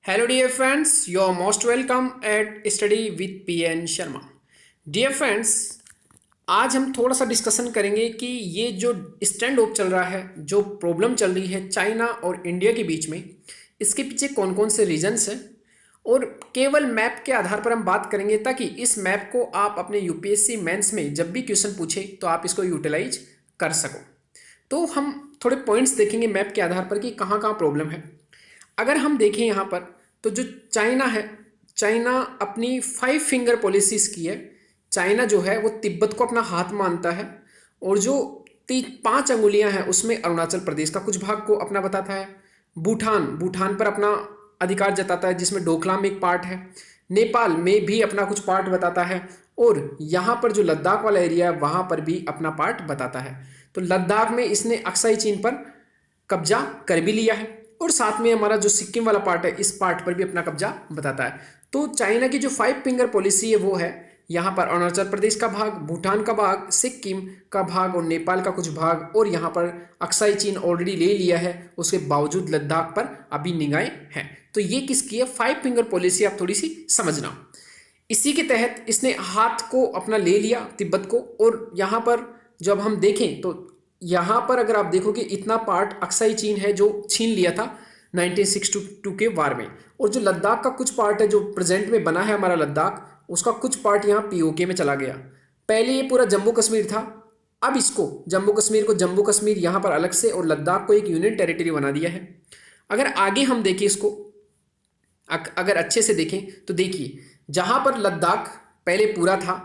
Hello dear friends, you are most welcome at Study with PN Sharma. Dear friends, आज हम थोड़ा सा discussion करेंगे कि ये जो स्टैंड ऑफ चल रहा है, जो प्रॉब्लम चल रही है चाइना और इंडिया के बीच में, इसके पीछे कौन कौन से रीजंस हैं और केवल मैप के आधार पर हम बात करेंगे ताकि इस मैप को आप अपने यूपीएससी मेंस में जब भी क्वेश्चन पूछे तो आप इसको यूटिलाइज कर सको। तो हम थोड़े पॉइंट्स देखेंगे मैप के आधार पर कि कहाँ कहाँ प्रॉब्लम है। अगर हम देखें यहाँ पर तो जो चाइना है, चाइना अपनी 5 फिंगर पॉलिसीज की है। चाइना जो है वो तिब्बत को अपना हाथ मानता है और जो 5 अंगुलियां हैं उसमें अरुणाचल प्रदेश का कुछ भाग को अपना बताता है। भूटान भूटान पर अपना अधिकार जताता है जिसमें डोकलाम एक पार्ट है। नेपाल में भी अपना कुछ पार्ट बताता है और यहाँ पर जो लद्दाख वाला एरिया है वहाँ पर भी अपना पार्ट बताता है। तो लद्दाख में इसने अक्साई चीन पर कब्जा कर भी लिया है और साथ में हमारा जो सिक्किम वाला पार्ट है इस पार्ट पर भी अपना कब्जा बताता है। तो चाइना की जो 5 फिंगर पॉलिसी है वो है यहाँ पर अरुणाचल प्रदेश का भाग, भूटान का भाग, सिक्किम का भाग और नेपाल का कुछ भाग, और यहाँ पर अक्साई चीन ऑलरेडी ले लिया है, उसके बावजूद लद्दाख पर अभी निगाहें हैं। तो ये किसकी है? 5 फिंगर पॉलिसी, आप थोड़ी सी समझना। इसी के तहत इसने हाथ को अपना ले लिया तिब्बत को, और यहाँ पर जब हम देखें तो यहाँ पर अगर आप देखोगे इतना पार्ट अक्साई चीन है जो छीन लिया था 1962 के वार में, और जो लद्दाख का कुछ पार्ट है जो प्रेजेंट में बना है हमारा लद्दाख, उसका कुछ पार्ट यहाँ पीओके में चला गया। पहले ये पूरा जम्मू कश्मीर था, अब इसको जम्मू कश्मीर को जम्मू कश्मीर यहाँ पर अलग से और लद्दाख को एक यूनियन टेरिटरी बना दिया है। अगर आगे हम देखें इसको, अगर अच्छे से देखें तो देखिए जहाँ पर लद्दाख पहले पूरा था,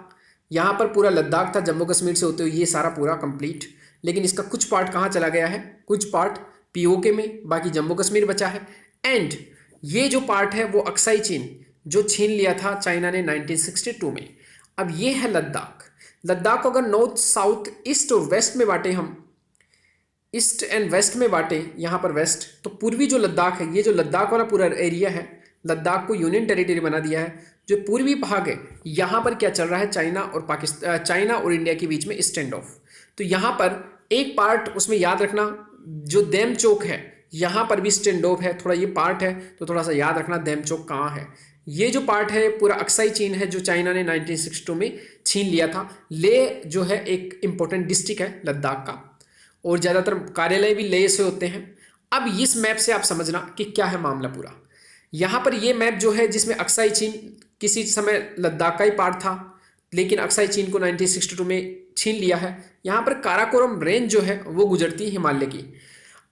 यहाँ पर पूरा लद्दाख था जम्मू कश्मीर से होते हुए ये सारा पूरा कंप्लीट, लेकिन इसका कुछ पार्ट कहाँ चला गया है? कुछ पार्ट पीओके में, बाकी जम्मू कश्मीर बचा है। एंड ये जो पार्ट है वो अक्साई चीन जो छीन लिया था चाइना ने 1962 में। अब ये है लद्दाख। लद्दाख को अगर नॉर्थ साउथ ईस्ट और वेस्ट में बांटे, हम ईस्ट एंड वेस्ट में बांटे, यहाँ पर वेस्ट, तो पूर्वी जो लद्दाख है, ये जो लद्दाख वाला पूरा एरिया है, लद्दाख को यूनियन टेरिटरी बना दिया है। जो पूर्वी भाग है यहाँ पर क्या चल रहा है? चाइना और पाकिस्तान, चाइना और इंडिया के बीच में स्टैंड ऑफ। तो यहाँ पर एक पार्ट उसमें याद रखना, जो देम चौक है यहाँ पर भी स्टैंड ऑफ है। थोड़ा ये पार्ट है तो थोड़ा सा याद रखना देम चौक कहाँ है। ये जो पार्ट है पूरा अक्साई चीन है जो चाइना ने 1962 में छीन लिया था। ले जो है एक इंपॉर्टेंट डिस्ट्रिक्ट है लद्दाख का, और ज़्यादातर कार्यालय भी लेह से होते हैं। अब इस मैप से आप समझना कि क्या है मामला पूरा। यहाँ पर ये मैप जो है जिसमें अक्साई चीन किसी समय लद्दाख का ही पार्ट था, लेकिन अक्साई चीन को 1962 में छीन लिया है। यहाँ पर काराकोरम रेंज जो है वो गुजरती है हिमालय की।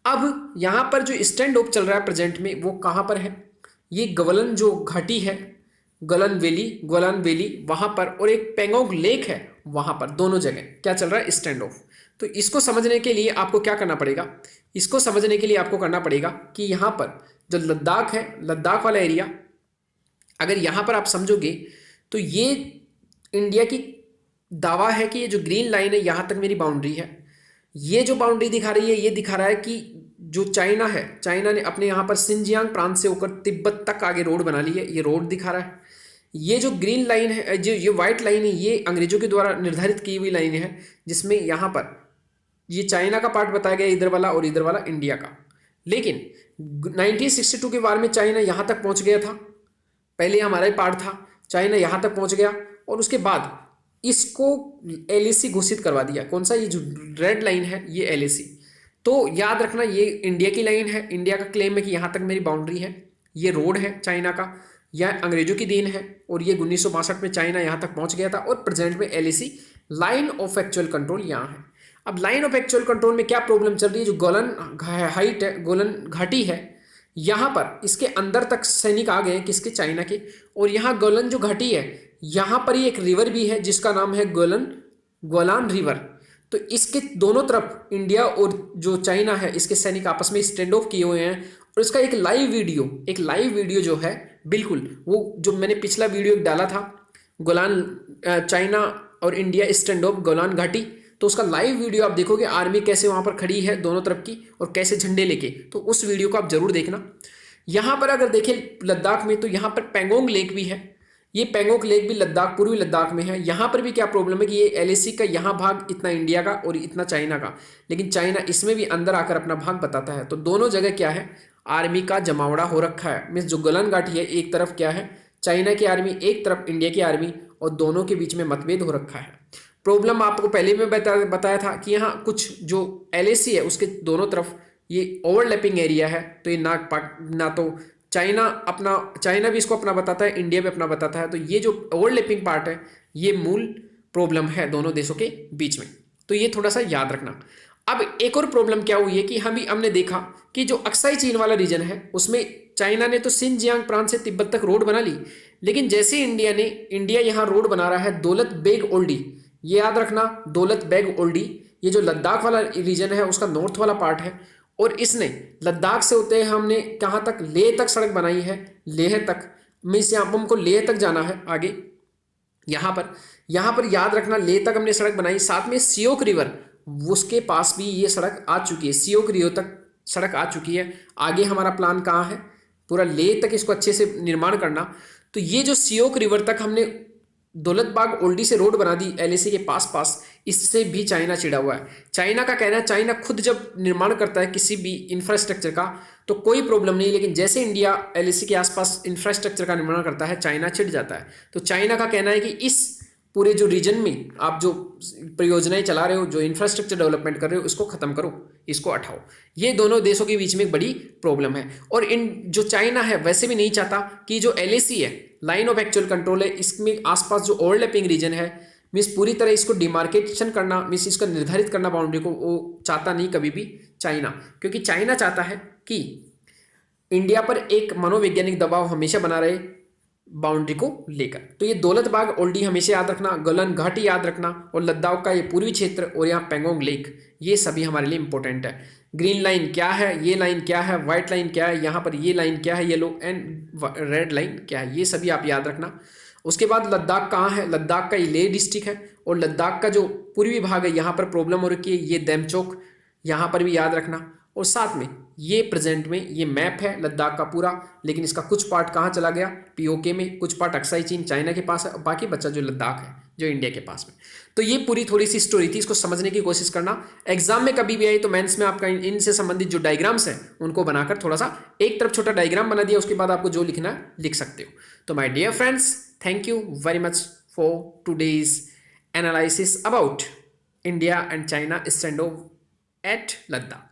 अब यहाँ पर जो स्टैंड ऑफ चल रहा है प्रेजेंट में वो कहाँ पर है? ये गवलन जो घाटी है, गोलान वैली वहाँ पर, और एक पेंगोंग लेक है वहाँ पर, दोनों जगह क्या चल रहा है? Stand of. तो इसको समझने के लिए आपको क्या करना पड़ेगा? इसको समझने के लिए आपको करना पड़ेगा कि यहाँ पर जो लद्दाख है, लद्दाख वाला एरिया, अगर यहाँ पर आप समझोगे तो ये इंडिया की दावा है कि ये जो ग्रीन लाइन है यहाँ तक मेरी बाउंड्री है। ये जो बाउंड्री दिखा रही है ये दिखा रहा है कि जो चाइना है, चाइना ने अपने यहाँ पर सिंजियांग प्रांत से होकर तिब्बत तक आगे रोड बना ली है, ये रोड दिखा रहा है। ये जो ग्रीन लाइन है, जो ये व्हाइट लाइन है, ये अंग्रेजों के द्वारा निर्धारित की हुई लाइन है, जिसमें यहाँ पर ये चाइना का पार्ट बताया गया इधर वाला और इधर वाला इंडिया का। लेकिन 1962 के वार में चाइना यहाँ तक पहुँच गया था, पहले हमारा ही पार्ट था, चाइना यहाँ तक पहुँच गया और उसके बाद इसको एलएसी घोषित करवा दिया। कौन सा? ये जो रेड लाइन है ये एलएसी। तो याद रखना ये इंडिया की लाइन है, इंडिया का क्लेम है कि यहाँ तक मेरी बाउंड्री है। ये रोड है चाइना का, यह अंग्रेजों की देन है, और ये 1962 में चाइना यहाँ तक पहुँच गया था, और प्रेजेंट में LAC line of actual control यहाँ है। अब लाइन ऑफ एक्चुअल कंट्रोल में क्या प्रॉब्लम चल रही है? जो गोलन हाइट है, गोलन घाटी है, यहाँ पर इसके अंदर तक सैनिक आ गए किसके? चाइना के। और यहाँ गोलन जो घाटी है यहाँ पर ही एक रिवर भी है जिसका नाम है गोलान रिवर। तो इसके दोनों तरफ इंडिया और जो चाइना है इसके सैनिक आपस में स्टैंड ऑफ किए हुए हैं। और इसका एक लाइव वीडियो जो है, बिल्कुल वो जो मैंने पिछला वीडियो डाला था, गोलान चाइना और इंडिया स्टैंड ऑफ गोलान घाटी, तो उसका लाइव वीडियो आप देखोगे, आर्मी कैसे वहाँ पर खड़ी है दोनों तरफ की और कैसे झंडे लेके, तो उस वीडियो को आप जरूर देखना। यहाँ पर अगर देखें लद्दाख में तो यहाँ पर पेंगोंग लेक भी है। ये पेंगोंग लेक भी लद्दाख, पूर्वी लद्दाख में है। यहाँ पर भी क्या प्रॉब्लम है कि ये एलएसी का यहाँ भाग इतना इंडिया का और इतना चाइना का, लेकिन चाइना इसमें भी अंदर आकर अपना भाग बताता है। तो दोनों जगह क्या है? आर्मी का जमावड़ा हो रखा है। मीन्स जो गोलन घाटी है, एक तरफ क्या है चाइना की आर्मी, एक तरफ इंडिया की आर्मी, और दोनों के बीच में मतभेद हो रखा है। प्रॉब्लम आपको पहले में बताया था कि यहाँ कुछ जो एलएसी है उसके दोनों तरफ ये ओवरलैपिंग एरिया है, तो ये ना तो चाइना भी इसको अपना बताता है, इंडिया भी अपना बताता है, तो ये जो ओवरलैपिंग पार्ट है ये मूल प्रॉब्लम है दोनों देशों के बीच में, तो ये थोड़ा सा याद रखना। अब एक और प्रॉब्लम क्या हुई है कि हमने देखा कि जो अक्साई चीन वाला रीजन है उसमें चाइना ने तो सिनजियांग प्रांत से तिब्बत तक रोड बना ली, लेकिन जैसे इंडिया यहाँ रोड बना रहा है दौलत बेग ओल्डी, ये याद रखना दौलत बेग ओल्डी, ये जो लद्दाख वाला रीजन है उसका नॉर्थ वाला पार्ट है, और इसने लद्दाख से होते हमने कहाँ तक लेह तक सड़क बनाई है, लेह तक, मीन्स यहाँ हमको लेह तक जाना है आगे। यहाँ पर याद रखना लेह तक हमने सड़क बनाई, साथ में सियोक रिवर उसके पास भी ये सड़क आ चुकी है, सियोक रिवर तक सड़क आ चुकी है। आगे हमारा प्लान कहाँ है, पूरा लेह तक इसको अच्छे से निर्माण करना। तो ये जो सियोक रिवर तक हमने दौलत बाग ओल्डी से रोड बना दी एलएसी के पास, इससे भी चाइना चिढ़ा हुआ है। चाइना का कहना है चाइना खुद जब निर्माण करता है किसी भी इंफ्रास्ट्रक्चर का तो कोई प्रॉब्लम नहीं, लेकिन जैसे इंडिया एलएसी के आसपास इंफ्रास्ट्रक्चर का निर्माण करता है चाइना चिढ़ जाता है। तो चाइना का कहना है कि इस पूरे जो रीजन में आप जो परियोजनाएं चला रहे हो, जो इंफ्रास्ट्रक्चर डेवलपमेंट कर रहे हो, इसको खत्म करो, इसको हटाओ। ये दोनों देशों के बीच में एक बड़ी प्रॉब्लम है। और जो चाइना है वैसे भी नहीं चाहता कि जो एलएसी है, लाइन ऑफ एक्चुअल कंट्रोल है, इसमें आसपास जो ओवरलैपिंग रीजन है, मीन्स पूरी तरह इसको डिमार्केशन करना, मीन्स इसको निर्धारित करना बाउंड्री को, वो चाहता नहीं कभी भी चाइना, क्योंकि चाइना चाहता है कि इंडिया पर एक मनोवैज्ञानिक दबाव हमेशा बना रहे बाउंड्री को लेकर। तो ये दौलत बाग ओल्डी हमेशा याद रखना, गोलन घाटी याद रखना, और लद्दाख का ये पूर्वी क्षेत्र, और यहाँ पेंगोंग लेक, ये सभी हमारे लिए इंपॉर्टेंट है। ग्रीन लाइन क्या है, ये लाइन क्या है, व्हाइट लाइन क्या है, यहाँ पर ये लाइन क्या है, येलो एंड रेड लाइन क्या है, ये सभी आप याद रखना। उसके बाद लद्दाख कहाँ है, लद्दाख का ये लेह डिस्ट्रिक्ट है, और लद्दाख का जो पूर्वी भाग है यहाँ पर प्रॉब्लम हो रखी है, ये देमचोक, यहाँ पर भी याद रखना। और साथ में ये प्रेजेंट में ये मैप है लद्दाख का पूरा, लेकिन इसका कुछ पार्ट कहाँ चला गया, पीओके में, कुछ पार्ट अक्साई चीन चाइना के पास है, और बाकी बच्चा जो लद्दाख है जो इंडिया के पास में। तो ये पूरी थोड़ी सी स्टोरी थी, इसको समझने की कोशिश करना। एग्जाम में कभी भी आई तो मेंस में आपका इनसे संबंधित जो डायग्राम्स हैं उनको बनाकर थोड़ा सा एक तरफ छोटा डायग्राम बना दिया, उसके बाद आपको जो लिखना है लिख सकते हो। तो my dear friends, thank you very much for today's analysis about India and China standoff at Ladakh.